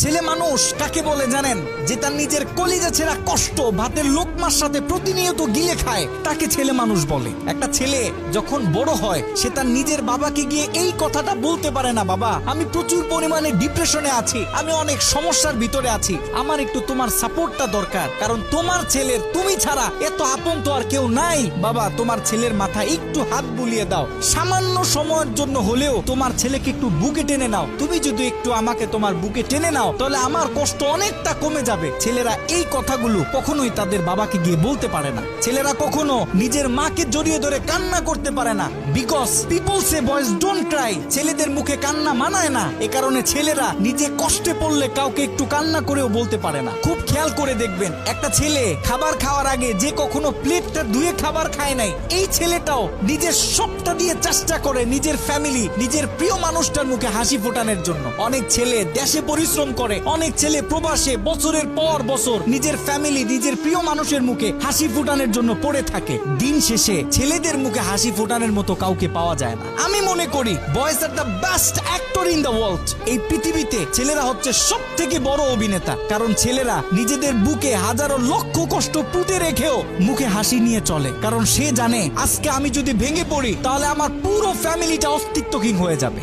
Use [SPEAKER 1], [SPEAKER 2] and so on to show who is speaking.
[SPEAKER 1] ছেলে মানুষ কাকে বলে জানেন? যে তার নিজের কলিজা ছেঁড়া কষ্ট ভাতের লোকমার সাথে প্রতিনিয়ত গিলে খায়, তাকে ছেলে মানুষ বলে। একটা ছেলে যখন বড় হয় সে তার নিজের বাবাকে গিয়ে এই কথাটা বলতে পারে না, বাবা আমি প্রচুর পরিমাণে ডিপ্রেশনে আছি, আমি অনেক সমস্যার ভিতরে আছি, আমার একটু তোমার সাপোর্টটা দরকার, কারণ তোমার ছেলের তুমি ছাড়া এত আপন তো আর কেউ নাই। বাবা তোমার ছেলের মাথায় একটু হাত বুলিয়ে দাও, সামান্য সময়ের জন্য হলেও তোমার ছেলেকে একটু বুকে টেনে নাও। তুমি যদি একটু আমাকে তোমার বুকে টেনে নাও তাহলে আমার কষ্ট অনেকটা কমে যাবে। ছেলেরা এই কথাগুলো কখনোই তাদের বাবাকে গিয়ে বলতে পারে না। ছেলেরা কখনো নিজের মাকে জড়িয়ে ধরে কান্না করতে পারে না, because people say boys don't Cry. ছেলেদের মুখে কান্না মানায় না, এ কারণে ছেলেরা নিজে কষ্টে পড়লে কাউকে একটু কান্না করেও বলতে পারে না। খুব খেয়াল করে দেখবেন, একটা ছেলে খাবার খাওয়ার আগে যে কখনো প্লেটটা ধুয়ে খাবার খায় নাই, এই ছেলেটাও নিজের সবটা দিয়ে চেষ্টা করে নিজের ফ্যামিলি, নিজের প্রিয় মানুষটার মুখে হাসি ফোটানোর জন্য। অনেক ছেলে দেশে পরিশ্রম করে, অনেক ছেলে প্রবাসে বছরের পর বছর নিজের ফ্যামিলি, নিজের প্রিয় মানুষের মুখে হাসি ফোটানোর জন্য পড়ে থাকে। দিন শেষে ছেলেদের মুখে হাসি ফোটানোর মতো কাউকে পাওয়া যায় না। আমি মনে করি boys are the best actor in the world. এই পৃথিবীতে ছেলেরা হচ্ছে সব থেকে বড় অভিনেতা, কারণ ছেলেরা নিজেদের বুকে হাজারো লক্ষ কষ্ট পুঁতে রেখেও মুখে হাসি নিয়ে চলে, কারণ সে জানে আজকে আমি যদি ভেঙে পড়ি তাহলে আমার পুরো ফ্যামিলিটা অস্তিত্বহীন হয়ে যাবে।